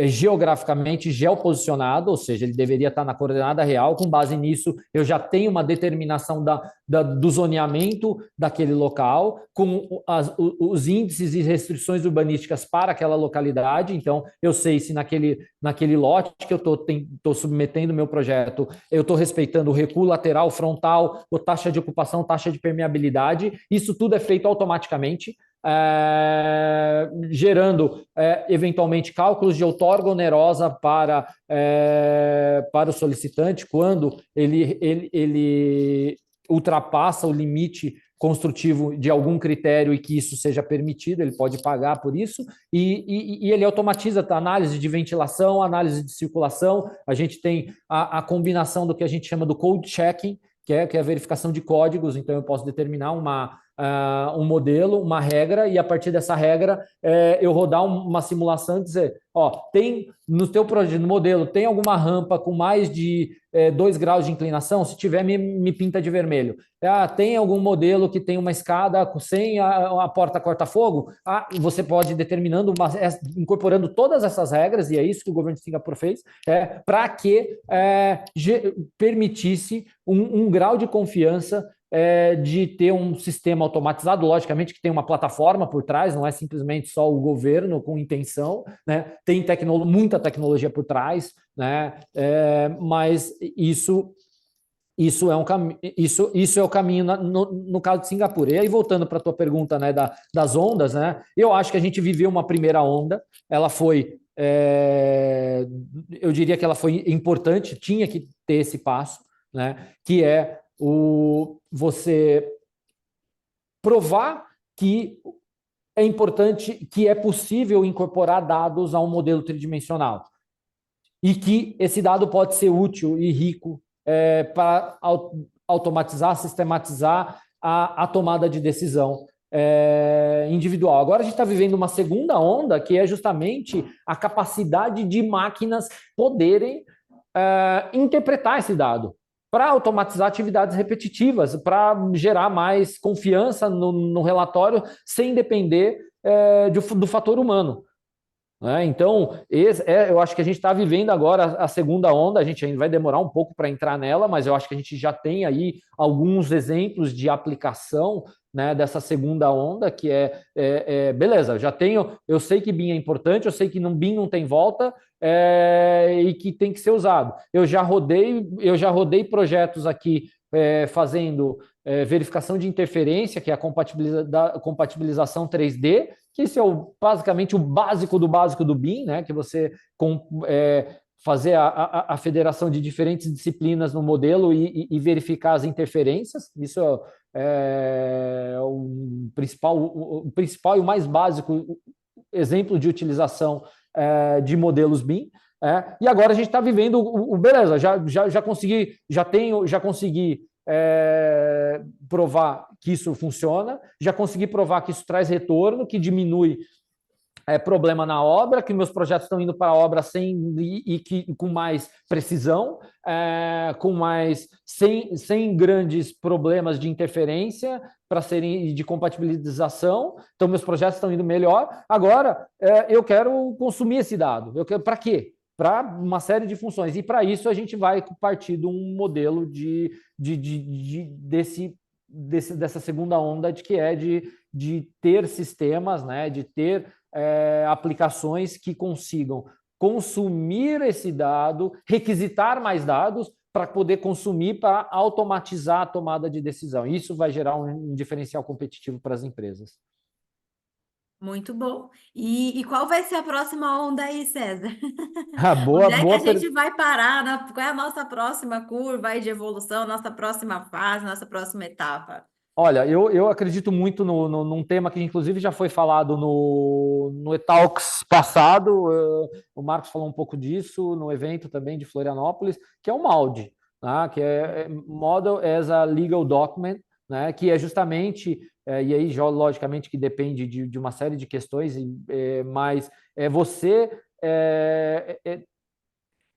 geograficamente geoposicionado, ou seja, ele deveria estar na coordenada real. Com base nisso, eu já tenho uma determinação do zoneamento daquele local, com os índices e restrições urbanísticas para aquela localidade. Então, eu sei se naquele lote que eu estou submetendo o meu projeto, eu estou respeitando o recuo lateral, frontal, a taxa de ocupação, taxa de permeabilidade. Isso tudo é feito automaticamente. Gerando eventualmente cálculos de outorga onerosa para o solicitante quando ele ultrapassa o limite construtivo de algum critério e que isso seja permitido, ele pode pagar por isso, e ele automatiza a análise de ventilação, análise de circulação. A gente tem a combinação do que a gente chama do code checking, que é a verificação de códigos. Então eu posso determinar um modelo, uma regra, e a partir dessa regra eu rodar uma simulação e dizer, ó, tem no teu projeto, no modelo, tem alguma rampa com mais de 2 graus de inclinação? Se tiver, me pinta de vermelho. Tem algum modelo que tem uma escada sem a porta corta-fogo? Você pode ir determinando, incorporando todas essas regras, e é isso que o governo de Singapura fez, para que permitisse um grau de confiança de ter um sistema automatizado, logicamente que tem uma plataforma por trás, não é simplesmente só o governo com intenção, né? Tem muita tecnologia por trás, né? Mas isso é um isso é o caminho no caso de Singapura. E aí, voltando para a tua pergunta, né, das ondas, né? Eu acho que a gente viveu uma primeira onda, ela foi, eu diria que ela foi importante, tinha que ter esse passo, né? Que é você provar que é importante, que é possível incorporar dados a um modelo tridimensional e que esse dado pode ser útil e rico para automatizar, sistematizar a tomada de decisão individual. Agora a gente está vivendo uma segunda onda, que é justamente a capacidade de máquinas poderem interpretar esse dado para automatizar atividades repetitivas, para gerar mais confiança no relatório, sem depender do fator humano. Então, eu acho que a gente está vivendo agora a segunda onda. A gente ainda vai demorar um pouco para entrar nela, mas eu acho que a gente já tem aí alguns exemplos de aplicação, né, dessa segunda onda, que beleza, eu sei que BIM é importante, eu sei que BIM não tem volta, e que tem que ser usado. Eu já rodei projetos aqui fazendo verificação de interferência, que é a compatibilização 3D, que isso é basicamente o básico do BIM, né? Que você fazer a federação de diferentes disciplinas no modelo e verificar as interferências. Isso é o principal e o mais básico exemplo de utilização de modelos BIM. E agora a gente está vivendo beleza, já consegui provar que isso funciona, já consegui provar que isso traz retorno, que diminui problema na obra, que meus projetos estão indo para a obra com mais precisão, sem grandes problemas de interferência para serem de compatibilização. Então, meus projetos estão indo melhor. Agora, eu quero consumir esse dado. Para quê? Para uma série de funções. E para isso a gente vai partir de um modelo dessa segunda onda, de ter sistemas, né, de ter aplicações que consigam consumir esse dado, requisitar mais dados para poder consumir, para automatizar a tomada de decisão. Isso vai gerar um diferencial competitivo para as empresas.
Muito bom. E qual vai ser a próxima onda aí, César?
Boa,
Onde é que a
boa
gente vai parar? Qual é a nossa próxima curva aí de evolução, nossa próxima fase, nossa próxima etapa?
Olha, eu acredito muito num tema que, inclusive, já foi falado no E-Talks passado. O Marcos falou um pouco disso no evento também de Florianópolis, que é o MALD, né? Que é Model as a Legal Document, né? Que é justamente, e aí, logicamente, que depende de uma série de questões, mas é você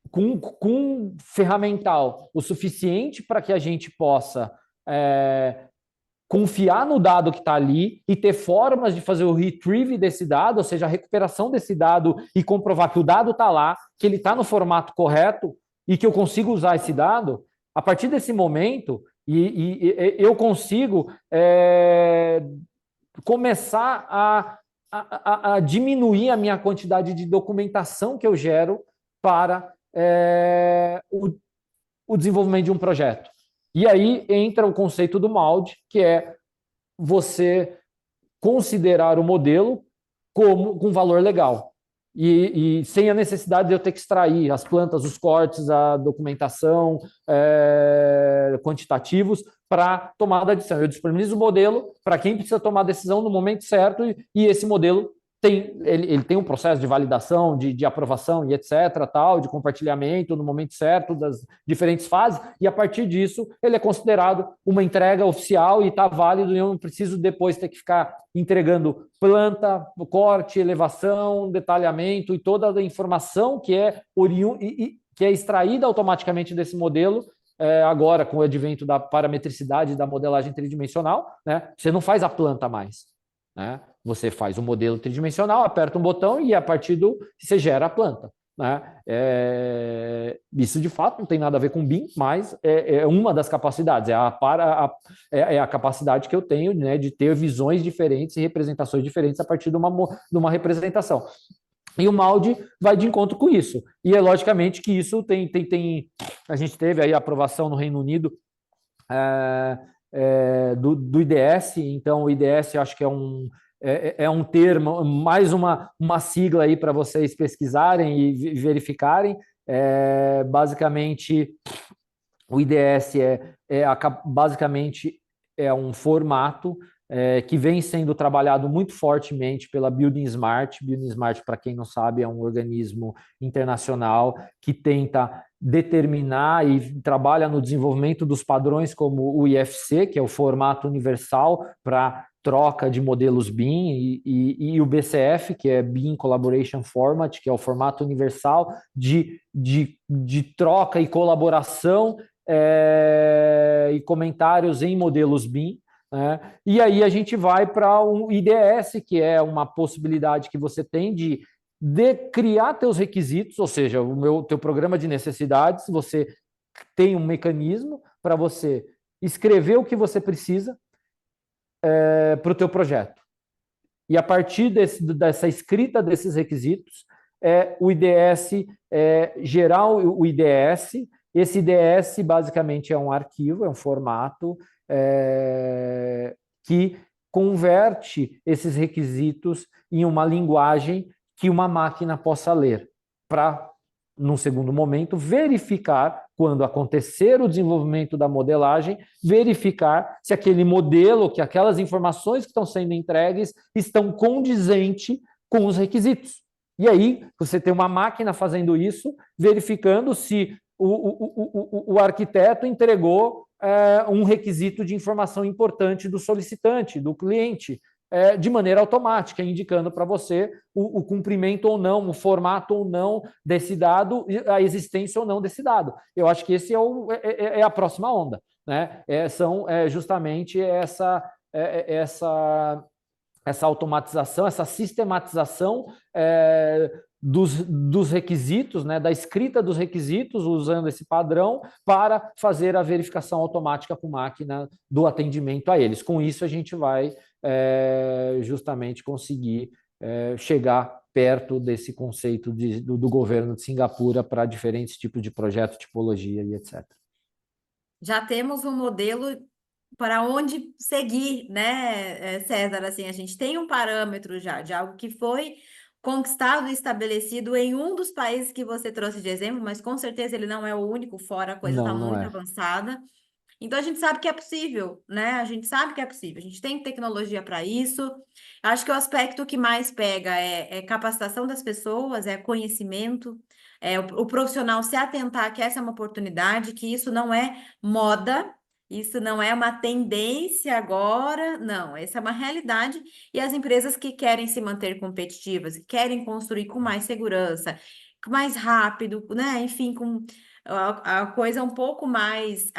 com um ferramental o suficiente para que a gente possa confiar no dado que está ali e ter formas de fazer o retrieve desse dado, ou seja, a recuperação desse dado e comprovar que o dado está lá, que ele está no formato correto e que eu consigo usar esse dado, a partir desse momento, eu consigo começar a diminuir a minha quantidade de documentação que eu gero para o desenvolvimento de um projeto. E aí entra o conceito do molde, que é você considerar o modelo como com valor legal. E sem a necessidade de eu ter que extrair as plantas, os cortes, a documentação, quantitativos para tomada de decisão. Eu disponibilizo o modelo para quem precisa tomar a decisão no momento certo e esse modelo ele tem um processo de validação, de aprovação e etc., tal, de compartilhamento no momento certo das diferentes fases, e a partir disso ele é considerado uma entrega oficial e está válido, e eu não preciso depois ter que ficar entregando planta, corte, elevação, detalhamento e toda a informação que que é extraída automaticamente desse modelo. Agora, com o advento da parametricidade da modelagem tridimensional, né, você não faz a planta mais, né? Você faz o modelo tridimensional, aperta um botão e a partir do você gera a planta, né? Isso de fato não tem nada a ver com BIM, mas é uma das capacidades, é a capacidade que eu tenho, né, de ter visões diferentes e representações diferentes a partir de uma representação. E o molde vai de encontro com isso. E é logicamente que isso a gente teve aí a aprovação no Reino Unido do IDS, então o IDS eu acho que é um termo, mais uma sigla aí para vocês pesquisarem e verificarem. Basicamente, o IDS basicamente é um formato que vem sendo trabalhado muito fortemente pela Building Smart. Building Smart, para quem não sabe, é um organismo internacional que tenta determinar e trabalha no desenvolvimento dos padrões como o IFC, que é o formato universal para troca de modelos BIM, e o BCF, que é BIM Collaboration Format, que é o formato universal de troca e colaboração e comentários em modelos BIM. E aí a gente vai para um IDS, que é uma possibilidade que você tem de criar teus requisitos, ou seja, teu programa de necessidades, você tem um mecanismo para você escrever o que você precisa para o teu projeto. E a partir dessa escrita desses requisitos, o IDS gerar o IDS. Esse IDS basicamente é um arquivo, é um formato que converte esses requisitos em uma linguagem que uma máquina possa ler, para, num segundo momento, verificar, quando acontecer o desenvolvimento da modelagem, verificar se aquele modelo, que aquelas informações que estão sendo entregues estão condizentes com os requisitos. E aí, você tem uma máquina fazendo isso, verificando se o arquiteto entregou um requisito de informação importante do solicitante, do cliente, de maneira automática, indicando para você o cumprimento ou não, o formato ou não desse dado, a existência ou não desse dado. Eu acho que esse é a próxima onda, né? São justamente essa automatização, essa sistematização dos requisitos, né, da escrita dos requisitos, usando esse padrão para fazer a verificação automática com máquina do atendimento a eles. Com isso, a gente vai justamente conseguir chegar perto desse conceito do governo de Singapura para diferentes tipos de projeto, tipologia e etc.
Já temos um modelo para onde seguir, né, César? Assim, a gente tem um parâmetro já de algo que foi conquistado e estabelecido em um dos países que você trouxe de exemplo, mas com certeza ele não é o único, fora a coisa está
Não, não
muito
é.
avançada. Então a gente sabe que é possível, né? A gente sabe que é possível. A gente tem tecnologia para isso. Acho que o aspecto que mais pega é capacitação das pessoas, é conhecimento, é o profissional se atentar que essa é uma oportunidade, que isso não é moda. Isso não é uma tendência agora, não, essa é uma realidade. E as empresas que querem se manter competitivas, que querem construir com mais segurança, mais rápido, né? Enfim, com a coisa um pouco mais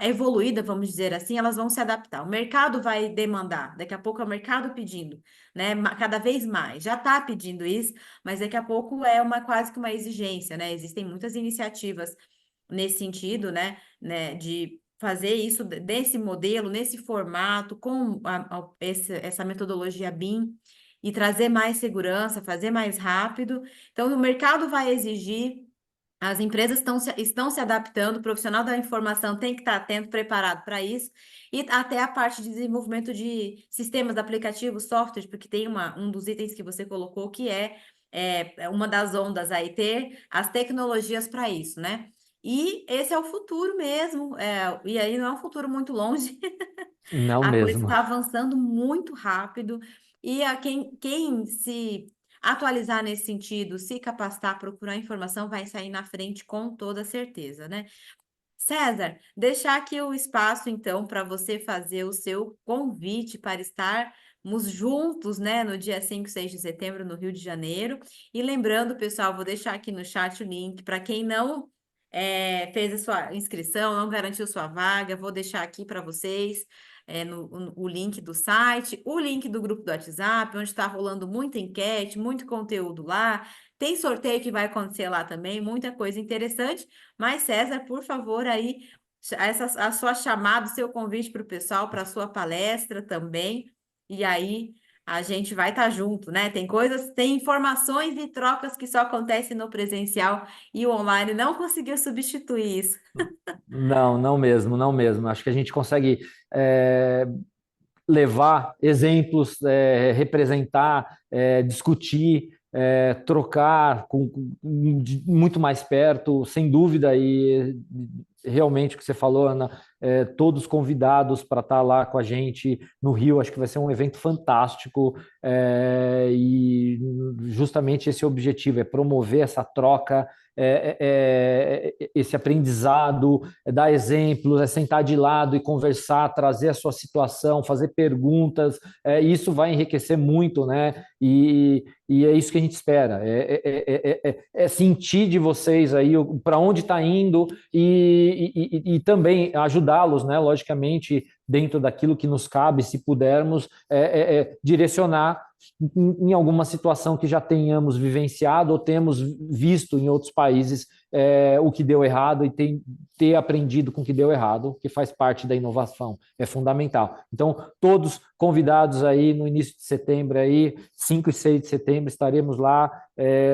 evoluída, vamos dizer assim, elas vão se adaptar. O mercado vai demandar, daqui a pouco é o mercado pedindo, né? Cada vez mais. Já está pedindo isso, mas daqui a pouco é uma quase que uma exigência, né? Existem muitas iniciativas nesse sentido, né, de fazer isso desse modelo, nesse formato, com essa metodologia BIM e trazer mais segurança, fazer mais rápido. Então, o mercado vai exigir, as empresas estão se adaptando, o profissional da informação tem que estar atento, preparado para isso, e até a parte de desenvolvimento de sistemas, aplicativos, softwares, porque tem um dos itens que você colocou que é uma das ondas aí, ter as tecnologias para isso, né? E esse é o futuro mesmo, e aí não é um futuro muito longe.
Não
A coisa
mesmo.
está avançando muito rápido e quem se atualizar nesse sentido, se capacitar, procurar informação, vai sair na frente com toda certeza, né? César, deixar aqui o espaço, então, para você fazer o seu convite para estarmos juntos, né, no dia 5 e 6 de setembro, no Rio de Janeiro. E lembrando, pessoal, vou deixar aqui no chat o link para quem não fez a sua inscrição, não garantiu sua vaga, vou deixar aqui para vocês. O link do site, o link do grupo do WhatsApp, onde está rolando muita enquete, muito conteúdo lá. Tem sorteio que vai acontecer lá também, muita coisa interessante. Mas, César, por favor, aí, a sua chamada, o seu convite para o pessoal, para a sua palestra também. E aí, a gente vai estar junto, né? Tem coisas, tem informações e trocas que só acontecem no presencial e o online não conseguiu substituir isso.
Não, não mesmo, não mesmo. Acho que a gente consegue levar exemplos, representar, discutir, trocar muito mais perto, sem dúvida, e realmente o que você falou, Ana, todos convidados para estar lá com a gente no Rio, acho que vai ser um evento fantástico, e justamente esse objetivo é promover essa troca, esse aprendizado, dar exemplos, sentar de lado e conversar, trazer a sua situação, fazer perguntas, isso vai enriquecer muito, né? E é isso que a gente espera, é sentir de vocês aí para onde está indo e também ajudá-los, né? Logicamente, dentro daquilo que nos cabe, se pudermos, direcionar em alguma situação que já tenhamos vivenciado ou temos visto em outros países o que deu errado e ter aprendido com o que deu errado, que faz parte da inovação, é fundamental. Então, todos convidados aí no início de setembro, aí, 5 e 6 de setembro, estaremos lá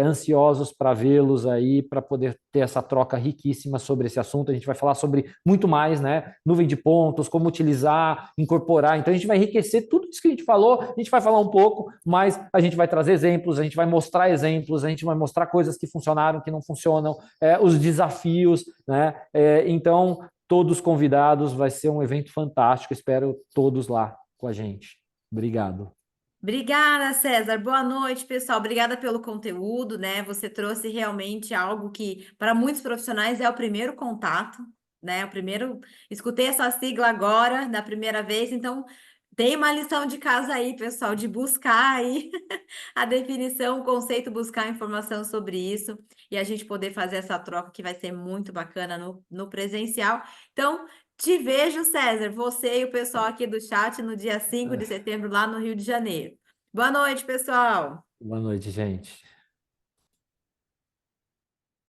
ansiosos para vê-los aí, para poder ter essa troca riquíssima sobre esse assunto. A gente vai falar sobre muito mais, né? Nuvem de pontos, como utilizar, incorporar. Então, a gente vai enriquecer tudo isso que a gente falou, a gente vai falar um pouco, mas a gente vai trazer exemplos, a gente vai mostrar exemplos, a gente vai mostrar coisas que funcionaram, que não funcionam, os desafios, né? Então, todos convidados, vai ser um evento fantástico, espero todos lá com a gente. Obrigado.
Obrigada, César. Boa noite, pessoal. Obrigada pelo conteúdo, né? Você trouxe realmente algo que, para muitos profissionais, é o primeiro contato, né? O primeiro. Escutei essa sigla agora, na primeira vez, então tem uma lição de casa aí, pessoal, de buscar aí a definição, o conceito, buscar informação sobre isso e a gente poder fazer essa troca que vai ser muito bacana no presencial. Então, te vejo, César, você e o pessoal aqui do chat no dia 5 de setembro, lá no Rio de Janeiro. Boa noite, pessoal.
Boa noite, gente.